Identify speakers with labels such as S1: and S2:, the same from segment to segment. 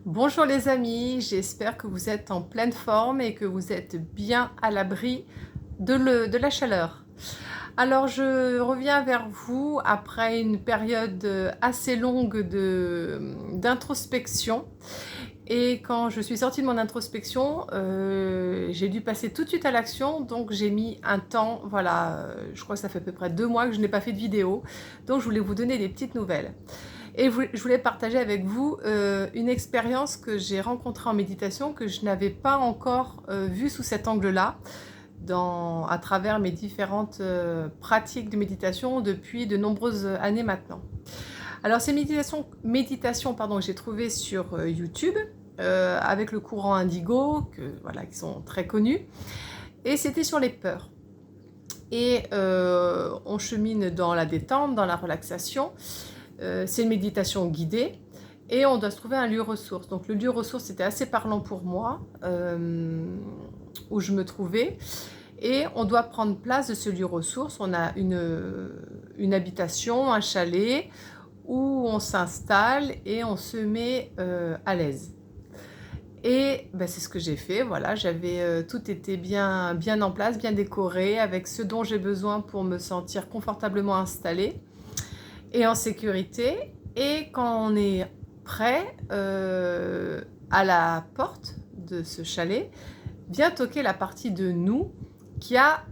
S1: Bonjour les amis, j'espère que vous êtes en pleine forme et que vous êtes bien à l'abri de la chaleur. Alors je reviens vers vous après une période assez longue d'introspection. Et quand je suis sortie de mon introspection, j'ai dû passer tout de suite à l'action, donc j'ai mis un temps, voilà, je crois que ça fait à peu près 2 mois que je n'ai pas fait de vidéo, donc je voulais vous donner des petites nouvelles. Et je voulais partager avec vous une expérience que j'ai rencontrée en méditation que je n'avais pas encore vue sous cet angle-là à travers mes différentes pratiques de méditation depuis de nombreuses années maintenant. Alors ces méditations pardon, que j'ai trouvées sur YouTube avec le courant Indigo, voilà, qui sont très connus, et c'était sur les peurs. Et on chemine dans la détente, dans la relaxation. C'est une méditation guidée et on doit se trouver un lieu ressource. Donc le lieu ressource était assez parlant pour moi, où je me trouvais. Et on doit prendre place de ce lieu ressource. On a une habitation, un chalet, où on s'installe et on se met à l'aise. Et ben, c'est ce que j'ai fait, voilà, tout était bien en place, bien décoré, avec ce dont j'ai besoin pour me sentir confortablement installée et en sécurité. Et quand on est prêt, à la porte de ce chalet, vient toquer la partie de nous qui a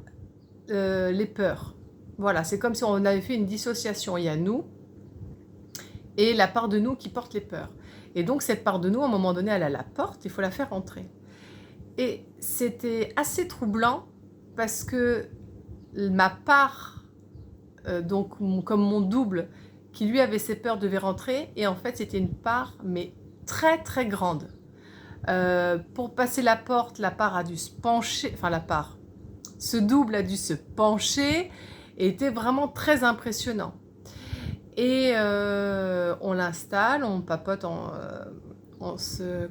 S1: les peurs. Voilà, c'est comme si on avait fait une dissociation. Il y a nous et la part de nous qui porte les peurs. Et donc cette part de nous, à un moment donné, elle a la porte, il faut la faire entrer. Et c'était assez troublant parce que ma part, donc comme mon double, qui lui avait ses peurs, devait rentrer. Et en fait, c'était une part, mais très très grande. Pour passer la porte, la part a dû se pencher, enfin ce double a dû se pencher et était vraiment très impressionnant. Et on l'installe, on papote,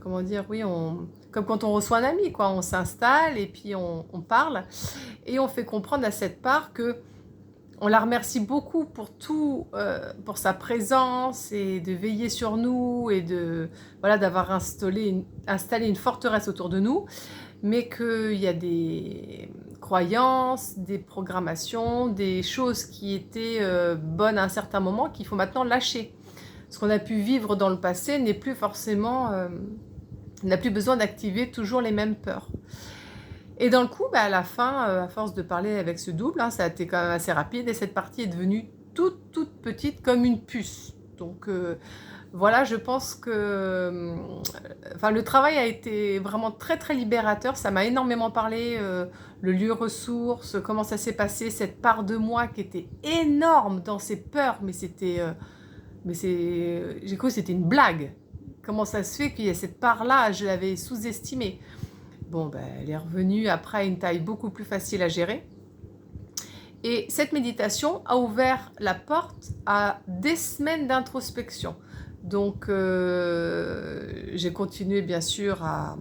S1: comment dire, oui, comme quand on reçoit un ami, quoi. On s'installe et puis on parle et on fait comprendre à cette part que on la remercie beaucoup pour tout, pour sa présence et de veiller sur nous et voilà, d'avoir installé une forteresse autour de nous, mais qu'il y a des croyances, des programmations, des choses qui étaient bonnes à un certain moment qu'il faut maintenant lâcher. Ce qu'on a pu vivre dans le passé n'est plus forcément, on n'a plus besoin d'activer toujours les mêmes peurs. Et dans le coup, à la fin, à force de parler avec ce double, ça a été quand même assez rapide et cette partie est devenue toute petite comme une puce. Donc voilà, je pense que le travail a été vraiment très très libérateur. Ça m'a énormément parlé, le lieu ressource, comment ça s'est passé, cette part de moi qui était énorme dans ses peurs, mais j'ai cru que c'était une blague. Comment ça se fait qu'il y ait cette part-là, je l'avais sous-estimée. Bon, elle est revenue après à une taille beaucoup plus facile à gérer. Et cette méditation a ouvert la porte à des semaines d'introspection. Donc, j'ai continué bien sûr à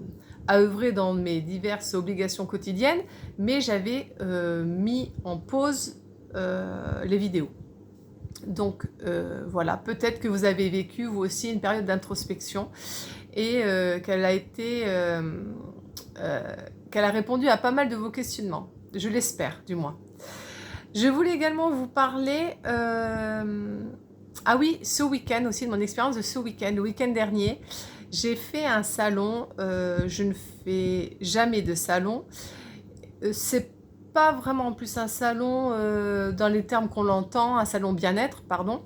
S1: œuvrer dans mes diverses obligations quotidiennes, mais j'avais mis en pause les vidéos. Donc, voilà, peut-être que vous avez vécu vous aussi une période d'introspection et qu'elle a répondu à pas mal de vos questionnements. Je l'espère, du moins. Je voulais également vous parler, ah oui, ce week-end aussi, de mon expérience de ce week-end. Le week-end dernier, j'ai fait un salon. Je ne fais jamais de salon. C'est pas vraiment en plus un salon dans les termes qu'on l'entend, un salon bien-être, pardon.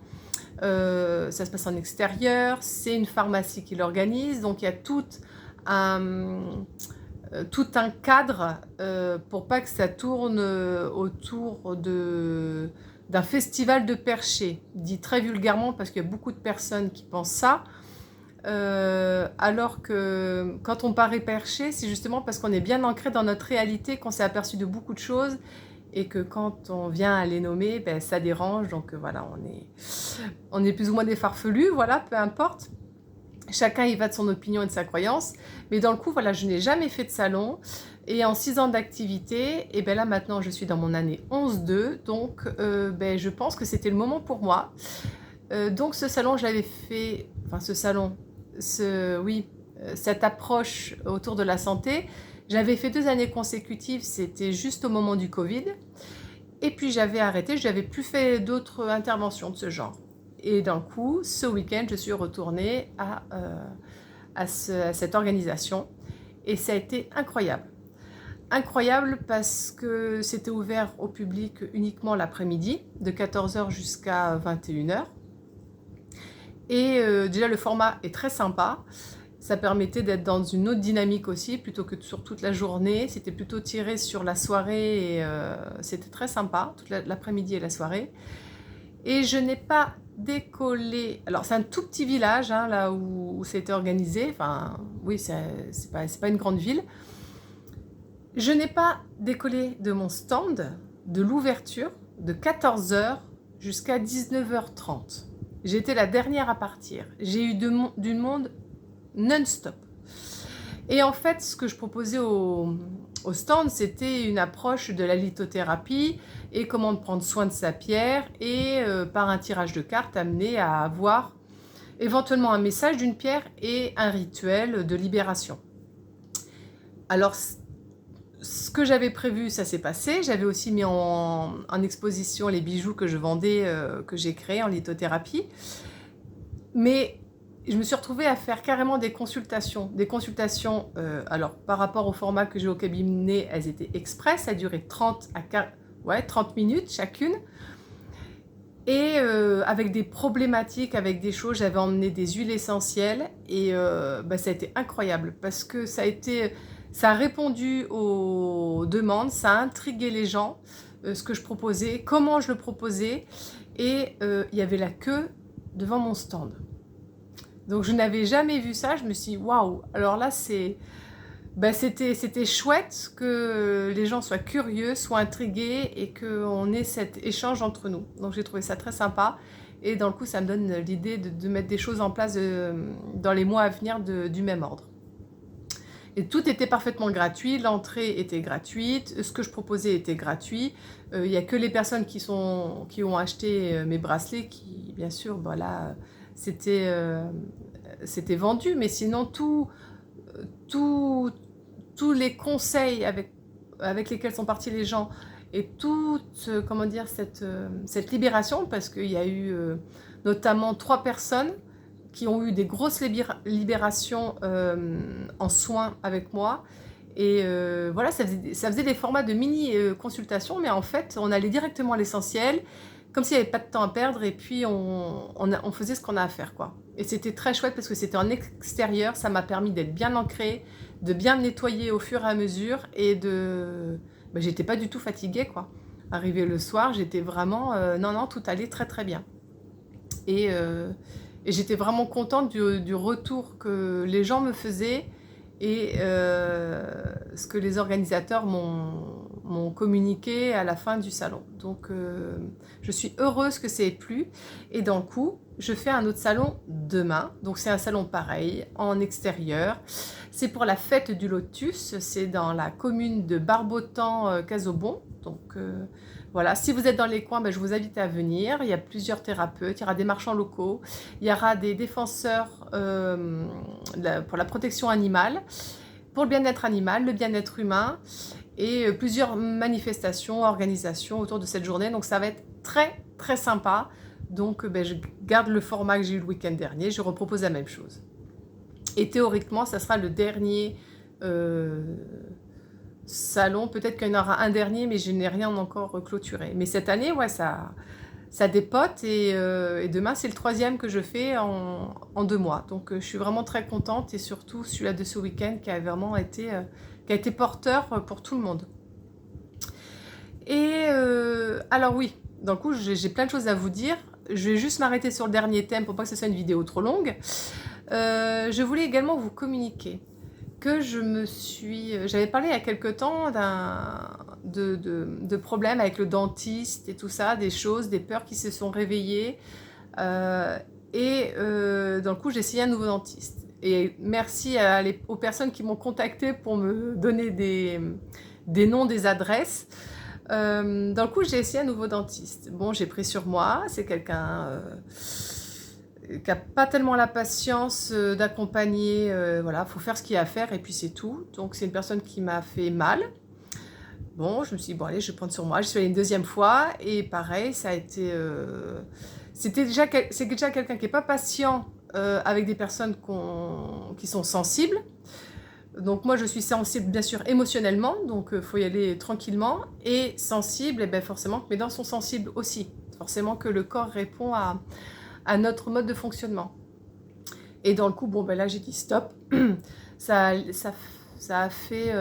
S1: Ça se passe en extérieur, c'est une pharmacie qui l'organise, donc il y a tout un cadre pour pas que ça tourne autour d'un festival de perchés, dit très vulgairement parce qu'il y a beaucoup de personnes qui pensent ça, alors que quand on paraît perché, c'est justement parce qu'on est bien ancré dans notre réalité, qu'on s'est aperçu de beaucoup de choses et que quand on vient à les nommer, ça dérange. Donc voilà, on est plus ou moins des farfelus, voilà, peu importe. Chacun y va de son opinion et de sa croyance. Mais dans le coup, voilà, je n'ai jamais fait de salon. Et en 6 ans d'activité, et là maintenant je suis dans mon année 11-2. Donc je pense que c'était le moment pour moi. Donc ce salon, je l'avais fait... Enfin ce salon, oui, cette approche autour de la santé. J'avais fait 2 années consécutives, c'était juste au moment du Covid. Et puis j'avais arrêté, je n'avais plus fait d'autres interventions de ce genre. Et d'un coup, ce week-end, je suis retournée à cette organisation. Et ça a été incroyable. Incroyable parce que c'était ouvert au public uniquement l'après-midi, de 14h jusqu'à 21h. Et déjà, le format est très sympa. Ça permettait d'être dans une autre dynamique aussi, plutôt que sur toute la journée. C'était plutôt tiré sur la soirée et c'était très sympa, toute l'après-midi et la soirée. Et je n'ai pas décollé... Alors, c'est un tout petit village, hein, là où c'était organisé. Enfin, oui, c'est pas une grande ville. Je n'ai pas décollé de mon stand, de l'ouverture, de 14h jusqu'à 19h30. J'ai été la dernière à partir. J'ai eu du monde non-stop. Et en fait, ce que je proposais au stand, c'était une approche de la lithothérapie et comment prendre soin de sa pierre et par un tirage de cartes amener à avoir éventuellement un message d'une pierre et un rituel de libération. Alors, ce que j'avais prévu, ça s'est passé. J'avais aussi mis en exposition les bijoux que je vendais, que j'ai créés en lithothérapie. Mais je me suis retrouvée à faire carrément des consultations. Alors par rapport au format que j'ai au cabinet, elles étaient express, ça durait 30 minutes chacune. Et avec des problématiques, avec des choses, j'avais emmené des huiles essentielles et ça a été incroyable parce que ça a répondu aux demandes, ça a intrigué les gens, ce que je proposais, comment je le proposais et il y avait la queue devant mon stand. Donc je n'avais jamais vu ça, je me suis dit waouh, alors là c'était chouette que les gens soient curieux, soient intrigués et qu'on ait cet échange entre nous. Donc j'ai trouvé ça très sympa et dans le coup ça me donne l'idée de mettre des choses en place dans les mois à venir du même ordre. Et tout était parfaitement gratuit, l'entrée était gratuite, ce que je proposais était gratuit. Il n'y a que les personnes qui ont acheté mes bracelets qui, bien sûr, voilà, c'était vendu. Mais sinon, tous les conseils avec lesquels sont partis les gens et toute, comment dire, cette libération, parce qu'il y a eu notamment 3 personnes qui ont eu des grosses libérations en soins avec moi. Et voilà, ça faisait des formats de mini-consultations, mais en fait, on allait directement à l'essentiel, comme s'il n'y avait pas de temps à perdre, et puis on faisait ce qu'on a à faire, quoi. Et c'était très chouette parce que c'était en extérieur, ça m'a permis d'être bien ancrée, de bien me nettoyer au fur et à mesure, et j'étais pas du tout fatiguée, quoi. Arrivée le soir, j'étais vraiment... non, tout allait très très bien. Et j'étais vraiment contente du retour que les gens me faisaient et ce que les organisateurs m'ont communiqué à la fin du salon. Donc je suis heureuse que ça ait plu. Et d'un coup, je fais un autre salon demain. Donc c'est un salon pareil, en extérieur. C'est pour la fête du lotus. C'est dans la commune de Barbotan-Casaubon. Donc voilà, si vous êtes dans les coins, je vous invite à venir. Il y a plusieurs thérapeutes, il y aura des marchands locaux, il y aura des défenseurs pour la protection animale, pour le bien-être animal, le bien-être humain, et plusieurs manifestations, organisations autour de cette journée. Donc ça va être très très sympa. Donc je garde le format que j'ai eu le week-end dernier, je repropose la même chose. Et théoriquement, ça sera le dernier... salon, peut-être qu'il y en aura un dernier, mais je n'ai rien encore clôturé. Mais cette année, ouais, ça dépote et demain, c'est le 3e que je fais en 2 mois. Donc, je suis vraiment très contente et surtout celui-là de ce week-end qui a vraiment été, porteur pour tout le monde. Et alors oui, d'un coup, j'ai plein de choses à vous dire. Je vais juste m'arrêter sur le dernier thème pour pas que ce soit une vidéo trop longue. Je voulais également vous communiquer que j'avais parlé il y a quelque temps de problèmes avec le dentiste et tout ça, des choses, des peurs qui se sont réveillées. D'un coup, j'ai essayé un nouveau dentiste. Et merci aux personnes qui m'ont contacté pour me donner des noms, des adresses. D'un coup, j'ai essayé un nouveau dentiste. Bon, j'ai pris sur moi, c'est quelqu'un qui n'a pas tellement la patience d'accompagner, voilà, il faut faire ce qu'il y a à faire et puis c'est tout. Donc c'est une personne qui m'a fait mal. Bon, je me suis dit, bon allez, je vais prendre sur moi. Je suis allée une deuxième fois et pareil, ça a été... c'est déjà quelqu'un qui n'est pas patient avec des personnes qui sont sensibles. Donc moi je suis sensible bien sûr émotionnellement, donc il faut y aller tranquillement. Et sensible, et bien forcément que mes dents sont sensibles aussi. Forcément que le corps répond à notre mode de fonctionnement. Et dans le coup, bon ben là j'ai dit stop. Ça a fait...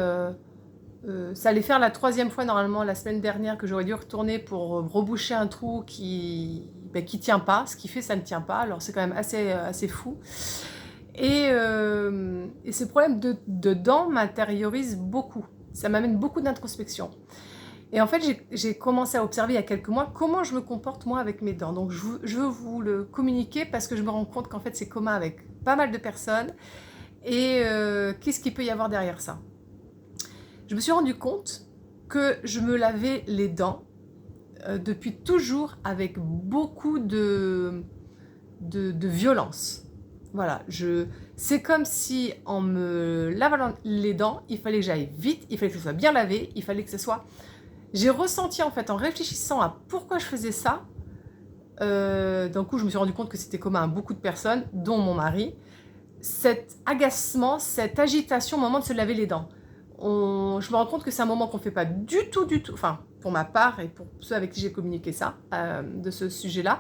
S1: ça allait faire la 3e fois normalement la semaine dernière que j'aurais dû retourner pour reboucher un trou qui tient pas. Ce qui fait ça ne tient pas, alors c'est quand même assez fou. Et ces problèmes de dents m'intériorisent beaucoup. Ça m'amène beaucoup d'introspection. Et en fait, j'ai commencé à observer il y a quelques mois comment je me comporte moi avec mes dents. Donc je veux vous le communiquer parce que je me rends compte qu'en fait c'est commun avec pas mal de personnes. Et qu'est-ce qu'il peut y avoir derrière ça? Je me suis rendu compte que je me lavais les dents depuis toujours avec beaucoup de violence. Voilà, c'est comme si en me lavant les dents, il fallait que j'aille vite, il fallait que ce soit bien lavé, il fallait que ce soit... J'ai ressenti en fait, en réfléchissant à pourquoi je faisais ça, d'un coup je me suis rendu compte que c'était commun à beaucoup de personnes, dont mon mari, cet agacement, cette agitation au moment de se laver les dents. Je me rends compte que c'est un moment qu'on ne fait pas du tout, enfin pour ma part et pour ceux avec qui j'ai communiqué ça, de ce sujet-là,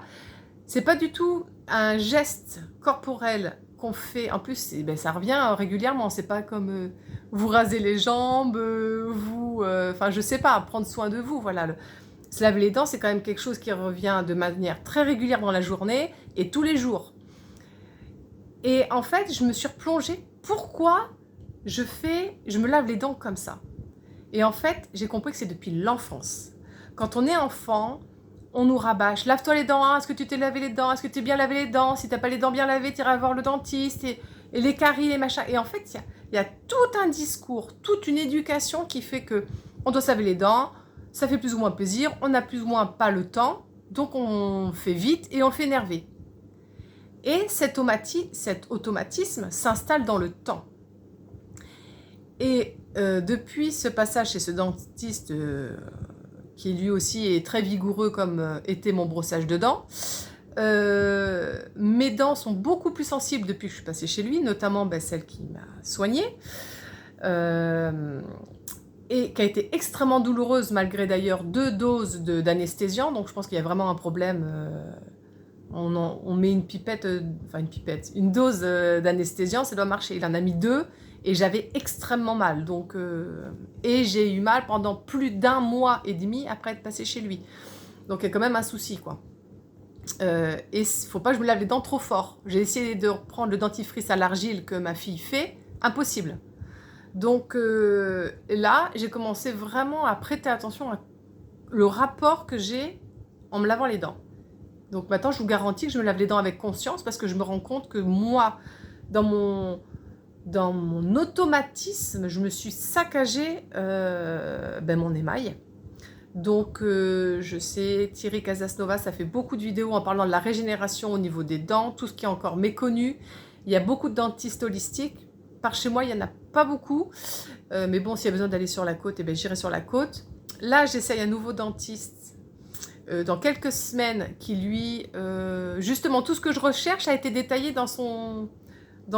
S1: c'est pas du tout un geste corporel qu'on fait, en plus ça revient régulièrement, c'est pas comme vous raser les jambes, enfin je sais pas, prendre soin de vous, voilà. Se laver les dents c'est quand même quelque chose qui revient de manière très régulière dans la journée et tous les jours. Et en fait je me suis replongée, pourquoi je me lave les dents comme ça? Et en fait j'ai compris que c'est depuis l'enfance. Quand on est enfant, on nous rabâche, lave-toi les dents, hein, est-ce que tu t'es lavé les dents, est-ce que tu t'es bien lavé les dents, si t'as pas les dents bien lavées, t'iras voir le dentiste, et les caries, les machins. Et en fait, il y a tout un discours, toute une éducation qui fait que on doit se laver les dents, ça fait plus ou moins plaisir, on n'a plus ou moins pas le temps, donc on fait vite et on fait énerver. Et cet automatisme s'installe dans le temps. Et depuis ce passage chez ce dentiste... qui lui aussi est très vigoureux comme était mon brossage de dents. Mes dents sont beaucoup plus sensibles depuis que je suis passée chez lui, notamment celle qui m'a soignée, et qui a été extrêmement douloureuse malgré d'ailleurs 2 doses d'anesthésiant, donc je pense qu'il y a vraiment un problème. On met une dose d'anesthésiant, ça doit marcher. Il en a mis 2. Et j'avais extrêmement mal, donc et j'ai eu mal pendant plus d'1 mois et demi après être passée chez lui. Donc il y a quand même un souci, quoi. Et il ne faut pas que je me lave les dents trop fort. J'ai essayé de reprendre le dentifrice à l'argile que ma fille fait, impossible. Donc là, j'ai commencé vraiment à prêter attention à le rapport que j'ai en me lavant les dents. Donc maintenant, je vous garantis que je me lave les dents avec conscience parce que je me rends compte que moi, dans mon automatisme, je me suis saccagé mon émail. Donc je sais, Thierry Casasnova, ça fait beaucoup de vidéos en parlant de la régénération au niveau des dents, tout ce qui est encore méconnu. Il y a beaucoup de dentistes holistiques. Par chez moi, il n'y en a pas beaucoup. Mais bon, s'il y a besoin d'aller sur la côte, j'irai sur la côte. Là, j'essaye un nouveau dentiste dans quelques semaines qui, lui, justement, tout ce que je recherche a été détaillé dans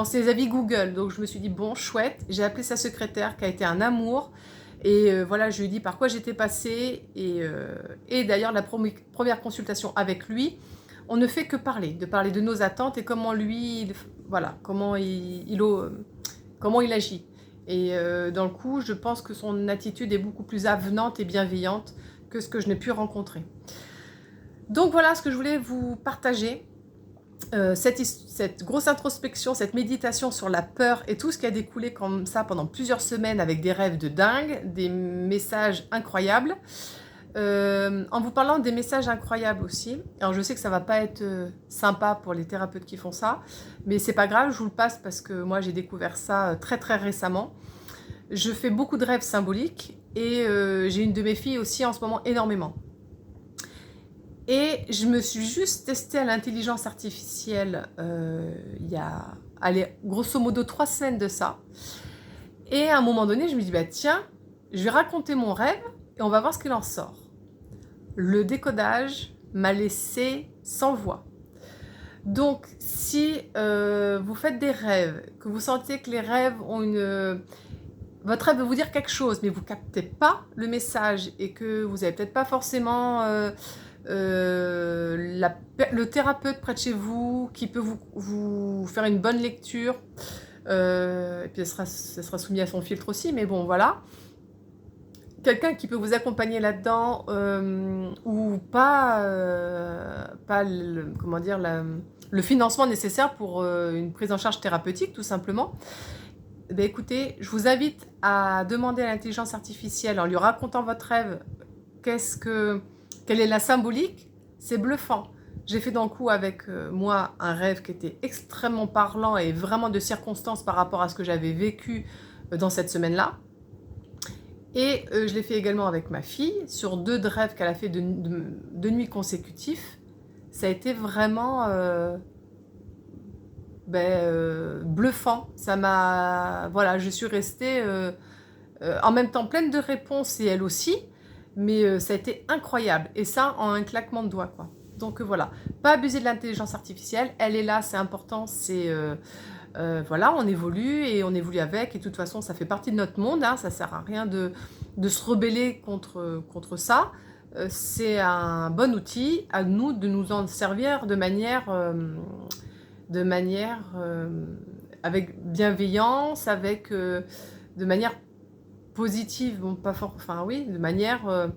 S1: ses avis Google. Donc je me suis dit, bon, chouette. J'ai appelé sa secrétaire qui a été un amour. Et voilà, je lui ai dit par quoi j'étais passée. Et d'ailleurs, la première consultation avec lui, on ne fait que parler de nos attentes et comment lui, voilà, comment il agit. Et dans le coup, je pense que son attitude est beaucoup plus avenante et bienveillante que ce que je n'ai pu rencontrer. Donc voilà ce que je voulais vous partager. Cette grosse introspection, cette méditation sur la peur et tout ce qui a découlé comme ça pendant plusieurs semaines avec des rêves de dingue, des messages incroyables. En vous parlant des messages incroyables aussi, alors je sais que ça va pas être sympa pour les thérapeutes qui font ça, mais c'est pas grave, je vous le passe parce que moi j'ai découvert ça très très récemment. Je fais beaucoup de rêves symboliques et j'ai une de mes filles aussi en ce moment énormément. Et je me suis juste testée à l'intelligence artificielle il y a, allez, grosso modo 3 semaines de ça. Et à un moment donné, je me dis, bah tiens, je vais raconter mon rêve et on va voir ce qu'il en sort. Le décodage m'a laissé sans voix. Donc, si vous faites des rêves, que vous sentez que les rêves ont une... votre rêve veut vous dire quelque chose, mais vous ne captez pas le message et que vous n'avez peut-être pas forcément le thérapeute près de chez vous qui peut vous faire une bonne lecture, et puis ça sera soumis à son filtre aussi, mais bon, voilà. Quelqu'un qui peut vous accompagner là-dedans, ou pas, comment dire, le financement nécessaire pour une prise en charge thérapeutique, tout simplement. Ben écoutez, je vous invite à demander à l'intelligence artificielle, en lui racontant votre rêve, quelle est la symbolique. C'est bluffant. J'ai fait d'un coup avec moi un rêve qui était extrêmement parlant et vraiment de circonstances par rapport à ce que j'avais vécu dans cette semaine-là. Et je l'ai fait également avec ma fille, sur 2 rêves qu'elle a fait de nuits consécutifs. Ça a été vraiment bluffant. Ça m'a... Voilà, je suis restée en même temps pleine de réponses et elle aussi. Mais ça a été incroyable. Et ça, en un claquement de doigts, quoi. Donc voilà, pas abuser de l'intelligence artificielle. Elle est là, c'est important, c'est... voilà, on évolue et on évolue avec. Et de toute façon, ça fait partie de notre monde. Hein, ça ne sert à rien de se rebeller contre ça. C'est un bon outil. À nous de nous en servir de manière avec bienveillance, de manière positive. Bon, pas fort, enfin oui, de manière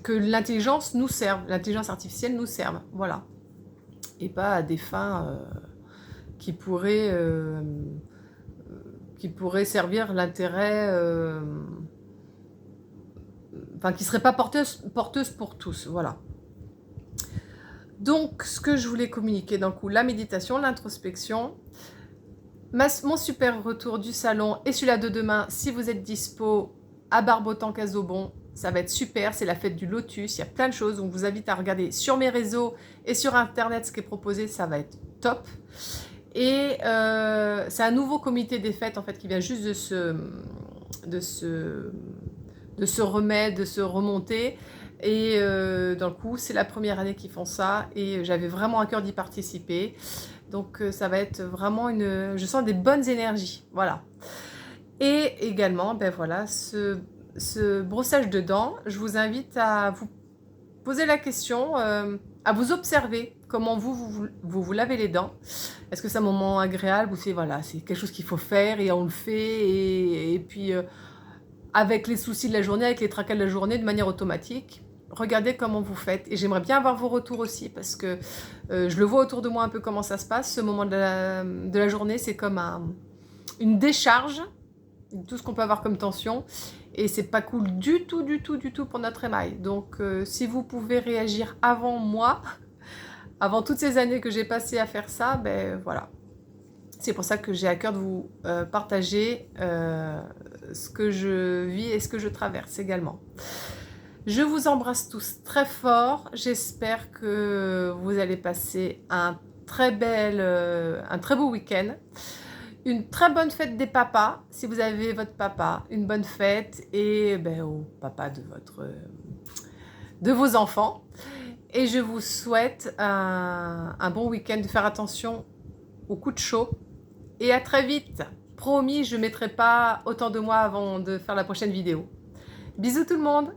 S1: que l'intelligence nous serve, l'intelligence artificielle nous serve. Voilà. Et pas à des fins... qui pourrait servir l'intérêt, enfin qui ne serait pas porteuse pour tous, voilà. Donc, ce que je voulais communiquer d'un coup, la méditation, l'introspection, mon super retour du salon et celui-là de demain, si vous êtes dispo à Barbotan-Casaubon, ça va être super, c'est la fête du lotus, il y a plein de choses, donc je vous invite à regarder sur mes réseaux et sur internet ce qui est proposé, ça va être top. Et c'est un nouveau comité des fêtes en fait qui vient juste de se remettre, de se remonter. Et dans le coup, c'est la première année qu'ils font ça et j'avais vraiment à cœur d'y participer. Donc ça va être vraiment je sens des bonnes énergies, voilà. Et également, ben voilà, ce brossage de dents, je vous invite à vous poser la question, à vous observer comment vous lavez les dents. Est-ce que c'est un moment agréable ou c'est voilà, c'est quelque chose qu'il faut faire et on le fait et puis avec les soucis de la journée, avec les tracas de la journée, de manière automatique. Regardez comment vous faites et j'aimerais bien avoir vos retours aussi parce que je le vois autour de moi un peu comment ça se passe. Ce moment de la journée, c'est comme une décharge de tout ce qu'on peut avoir comme tension et c'est pas cool du tout pour notre émail. Donc si vous pouvez réagir avant moi, avant toutes ces années que j'ai passées à faire ça, ben voilà. C'est pour ça que j'ai à cœur de vous partager ce que je vis et ce que je traverse également. Je vous embrasse tous très fort. J'espère que vous allez passer un très beau week-end. Une très bonne fête des papas, si vous avez votre papa. Une bonne fête et au papa de vos enfants. Et je vous souhaite un bon week-end, de faire attention aux coups de chaud. Et à très vite. Promis, je ne mettrai pas autant de moi avant de faire la prochaine vidéo. Bisous tout le monde!